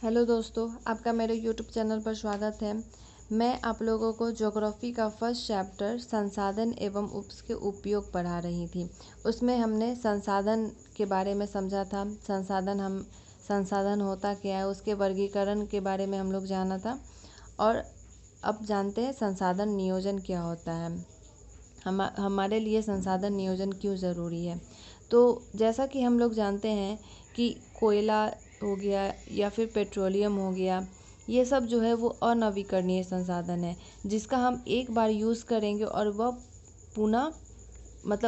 Hello दोस्तों, आपका मेरे यूट्यूब चैनल पर स्वागत है। मैं आप लोगों को ज्योग्राफी का फर्स्ट चैप्टर संसाधन एवं उसके उपयोग पढ़ा रही थी। उसमें हमने संसाधन के बारे में समझा था। संसाधन होता क्या है, उसके वर्गीकरण के बारे में हम लोग जाना था। और अब जानते हैं संसाधन नियोजन क्या होता है। हमारे लिए संसाधन नियोजन क्यों ज़रूरी है। तो जैसा कि हम लोग जानते हैं कि कोयला हो गया या फिर पेट्रोलियम हो गया, ये सब जो है वो अनवीकरणीय संसाधन है, जिसका हम एक बार यूज़ करेंगे और वह पुनः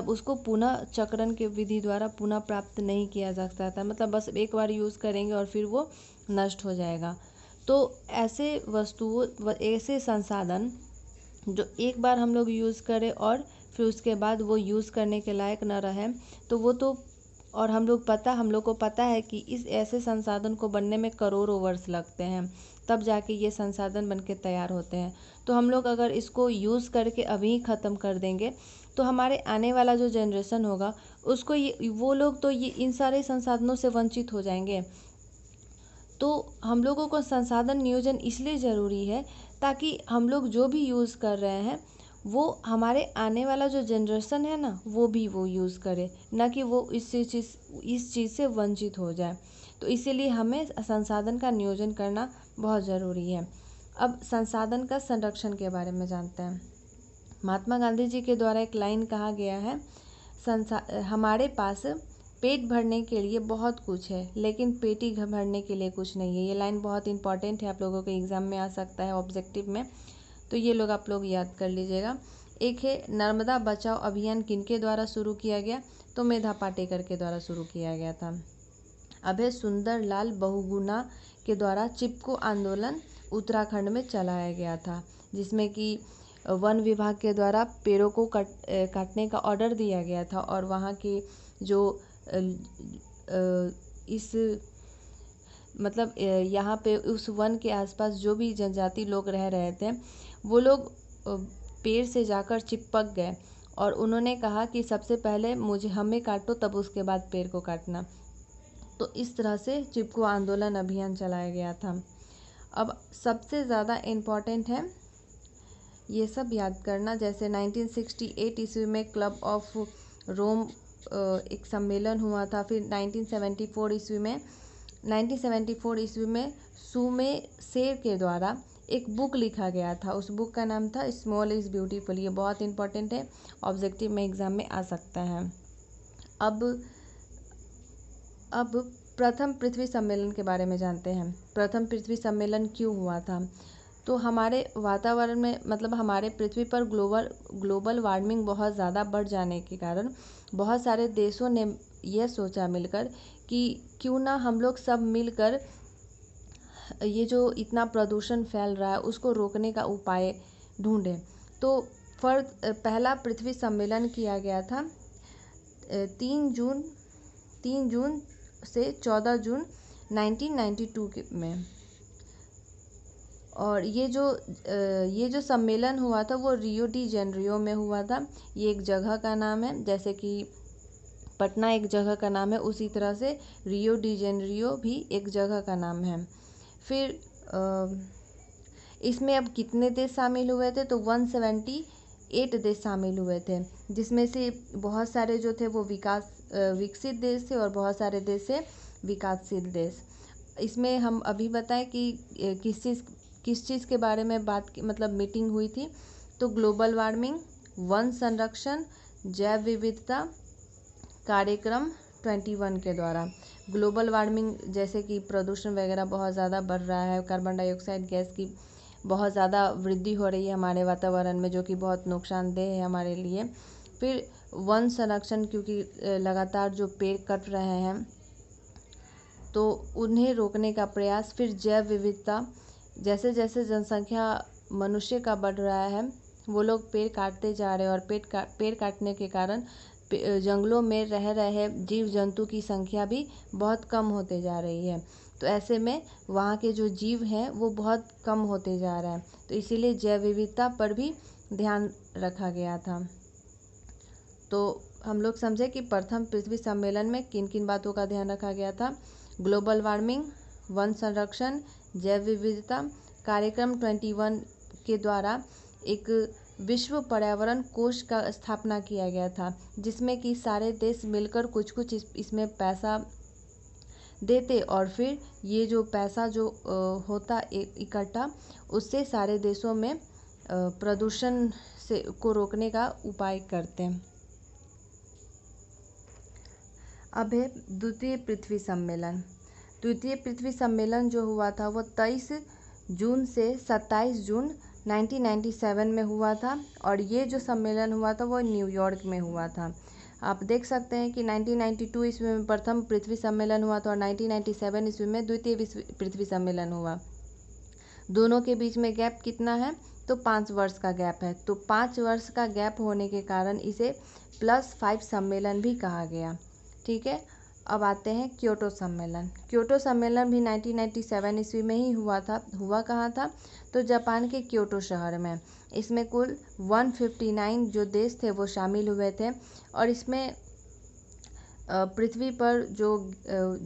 उसको पुनः चक्रण के विधि द्वारा पुनः प्राप्त नहीं किया जा सकता। बस एक बार यूज़ करेंगे और फिर वो नष्ट हो जाएगा। तो ऐसे संसाधन जो एक बार हम लोग यूज़ करें और फिर उसके बाद वो यूज़ करने के लायक न रहे, तो वो तो और हम लोग को पता है कि इस ऐसे संसाधन को बनने में करोड़ों वर्ष लगते हैं, तब जाके ये संसाधन बन के तैयार होते हैं। तो हम लोग अगर इसको यूज़ करके अभी ही ख़त्म कर देंगे तो हमारे आने वाला जो जनरेशन होगा उसको वो लोग तो ये इन सारे संसाधनों से वंचित हो जाएंगे। तो हम लोगों को संसाधन नियोजन इसलिए ज़रूरी है ताकि हम लोग जो भी यूज़ कर रहे हैं वो हमारे आने वाला जो जनरेशन है ना, वो भी वो यूज़ करे, ना कि वो इस चीज़ से वंचित हो जाए। तो इसीलिए हमें संसाधन का नियोजन करना बहुत ज़रूरी है। अब संसाधन का संरक्षण के बारे में जानते हैं। महात्मा गांधी जी के द्वारा एक लाइन कहा गया है, हमारे पास पेट भरने के लिए बहुत कुछ है लेकिन पेटी भरने के लिए कुछ नहीं है। ये लाइन बहुत इंपॉर्टेंट है, आप लोगों के एग्ज़ाम में आ सकता है ऑब्जेक्टिव में, तो ये लोग आप लोग याद कर लीजिएगा। एक है नर्मदा बचाओ अभियान किनके द्वारा शुरू किया गया, तो मेधा पाटेकर के द्वारा शुरू किया गया था। अब है सुंदर लाल बहुगुणा के द्वारा चिपको आंदोलन उत्तराखंड में चलाया गया था, जिसमें कि वन विभाग के द्वारा पेड़ों को काटने का ऑर्डर दिया गया था और वहाँ के जो इस यहाँ पे उस वन के आसपास जो भी जनजाति लोग रह रहे थे, वो लोग पेड़ से जाकर चिपक गए और उन्होंने कहा कि सबसे पहले हमें काटो, तब उसके बाद पेड़ को काटना। तो इस तरह से चिपको आंदोलन अभियान चलाया गया था। अब सबसे ज़्यादा इम्पॉर्टेंट है ये सब याद करना, जैसे 1968 ईस्वी में क्लब ऑफ रोम एक सम्मेलन हुआ था। फिर 1974 ईस्वी में सुमे सेर के द्वारा एक बुक लिखा गया था। उस बुक का नाम था स्मॉल इज़ ब्यूटीफुल। ये बहुत इंपॉर्टेंट है, ऑब्जेक्टिव में एग्ज़ाम में आ सकता है। अब प्रथम पृथ्वी सम्मेलन के बारे में जानते हैं। प्रथम पृथ्वी सम्मेलन क्यों हुआ था, तो हमारे वातावरण में हमारे पृथ्वी पर ग्लोबल वार्मिंग बहुत ज़्यादा बढ़ जाने के कारण बहुत सारे देशों ने यह सोचा मिलकर कि क्यों ना हम लोग सब मिलकर ये जो इतना प्रदूषण फैल रहा है उसको रोकने का उपाय ढूंढें। तो पहला पृथ्वी सम्मेलन किया गया था 3 जून से 14 जून 1992 में। और ये जो सम्मेलन हुआ था वो रियो डी जेनेरियो में हुआ था। ये एक जगह का नाम है, जैसे कि पटना एक जगह का नाम है, उसी तरह से रियो डी जेनेरियो भी एक जगह का नाम है। फिर इसमें अब कितने देश शामिल हुए थे, तो 178 देश शामिल हुए थे, जिसमें से बहुत सारे जो थे वो विकसित देश थे और बहुत सारे देश थे विकासशील देश। इसमें हम अभी बताएं कि किस चीज़ के बारे में मीटिंग हुई थी, तो ग्लोबल वार्मिंग, वन संरक्षण, जैव विविधता कार्यक्रम 21 के द्वारा। ग्लोबल वार्मिंग जैसे कि प्रदूषण वगैरह बहुत ज़्यादा बढ़ रहा है, कार्बन डाइऑक्साइड गैस की बहुत ज़्यादा वृद्धि हो रही है हमारे वातावरण में, जो कि बहुत नुकसानदेह है हमारे लिए। फिर वन संरक्षण, क्योंकि लगातार जो पेड़ कट रहे हैं तो उन्हें रोकने का प्रयास। फिर जैव विविधता, जैसे जैसे जनसंख्या मनुष्य का बढ़ रहा है वो लोग पेड़ काटते जा रहे हैं और पेड़ काटने के कारण जंगलों में रह रहे जीव जंतु की संख्या भी बहुत कम होते जा रही है। तो ऐसे में वहाँ के जो जीव हैं वो बहुत कम होते जा रहा है, तो इसीलिए जैव विविधता पर भी ध्यान रखा गया था। तो हम लोग समझे कि प्रथम पृथ्वी सम्मेलन में किन किन बातों का ध्यान रखा गया था। ग्लोबल वार्मिंग, वन संरक्षण, जैव विविधता कार्यक्रम 21 के द्वारा एक विश्व पर्यावरण कोष का स्थापना किया गया था, जिसमें कि सारे देश मिलकर कुछ कुछ इसमें पैसा देते और फिर ये जो पैसा जो होता इकट्ठा, उससे सारे देशों में प्रदूषण से को रोकने का उपाय करते हैं। अब है द्वितीय पृथ्वी सम्मेलन। द्वितीय पृथ्वी सम्मेलन जो हुआ था वो 23 जून से 27 जून 1997 में हुआ था और ये जो सम्मेलन हुआ था वो न्यूयॉर्क में हुआ था। आप देख सकते हैं कि 1992 ईस्वी में प्रथम पृथ्वी सम्मेलन हुआ था और 1997 ईस्वी में द्वितीय पृथ्वी सम्मेलन हुआ। दोनों के बीच में गैप कितना है? तो 5 वर्ष का गैप है। तो 5 वर्ष का गैप होने के कारण इसे +5 सम्मेलन भी कहा गया। ठीक है, अब आते हैं क्योटो सम्मेलन। क्योटो सम्मेलन भी 1997 ईस्वी में ही हुआ था। हुआ कहाँ था? तो जापान के क्योटो शहर में। इसमें कुल 159 जो देश थे वो शामिल हुए थे और इसमें पृथ्वी पर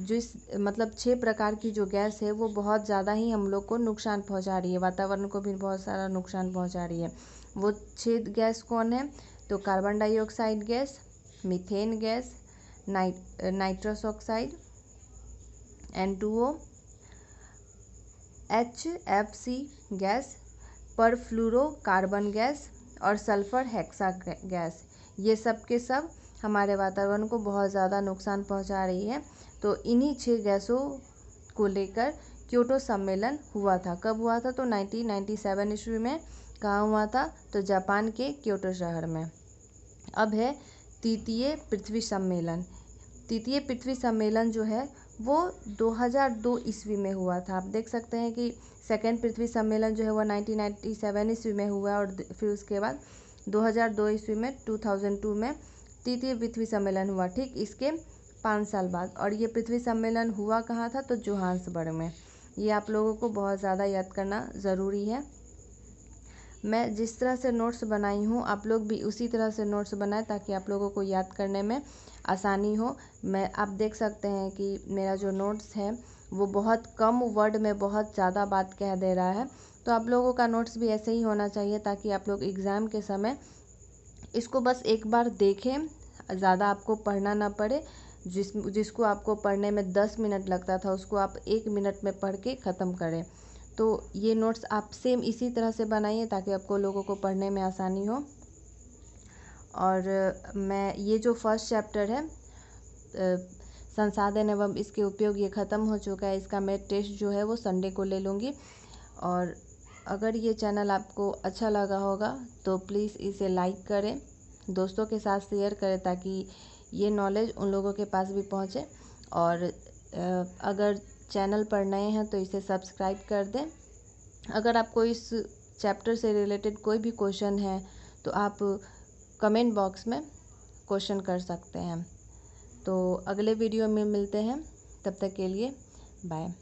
जिस मतलब 6 प्रकार की जो गैस है वो बहुत ज़्यादा ही हम लोग को नुकसान पहुंचा रही है, वातावरण को भी बहुत सारा नुकसान पहुंचा रही है। वो 6 गैस कौन है? तो carbon dioxide gas, methane gas, nitrous oxide N2O, HFC gas, perfluorocarbon gas और सल्फर हेक्सा गैस। ये सब के सब हमारे वातावरण को बहुत ज़्यादा नुकसान पहुंचा रही है। तो इन्हीं 6 गैसों को लेकर क्योटो सम्मेलन हुआ था। कब हुआ था? तो 1997 ईस्वी में। कहाँ हुआ था? तो जापान के क्योटो शहर में। अब है तृतीय पृथ्वी सम्मेलन। तृतीय पृथ्वी सम्मेलन जो है वो 2002 ईस्वी में हुआ था। आप देख सकते हैं कि सेकेंड पृथ्वी सम्मेलन जो है वो 1997 ईस्वी में हुआ और फिर उसके बाद 2002 ईस्वी में 2002 में तृतीय पृथ्वी सम्मेलन हुआ, ठीक इसके 5 साल बाद। और ये पृथ्वी सम्मेलन हुआ कहाँ था? तो जोहान्सबर्ग में। ये आप लोगों को बहुत ज़्यादा याद करना ज़रूरी है। मैं जिस तरह से नोट्स बनाई हूँ आप लोग भी उसी तरह से नोट्स बनाएं ताकि आप लोगों को याद करने में आसानी हो। आप देख सकते हैं कि मेरा जो नोट्स है वो बहुत कम वर्ड में बहुत ज़्यादा बात कह दे रहा है। तो आप लोगों का नोट्स भी ऐसे ही होना चाहिए ताकि आप लोग एग्ज़ाम के समय इसको बस एक बार देखें, ज़्यादा आपको पढ़ना ना पड़े। जिसको आपको पढ़ने में 10 मिनट लगता था उसको आप 1 मिनट में पढ़ के ख़त्म करें। तो ये नोट्स आप सेम इसी तरह से बनाइए ताकि आपको लोगों को पढ़ने में आसानी हो। और मैं ये जो फर्स्ट चैप्टर है संसाधन एवं इसके उपयोग ये ख़त्म हो चुका है। इसका मैं टेस्ट जो है वो संडे को ले लूँगी। और अगर ये चैनल आपको अच्छा लगा होगा तो प्लीज़ इसे लाइक करें, दोस्तों के साथ शेयर करें ताकि ये नॉलेज उन लोगों के पास भी पहुँचे। और अगर चैनल पर नए हैं तो इसे सब्सक्राइब कर दें। अगर आपको इस चैप्टर से रिलेटेड कोई भी क्वेश्चन है तो आप कमेंट बॉक्स में क्वेश्चन कर सकते हैं। तो अगले वीडियो में मिलते हैं, तब तक के लिए बाय।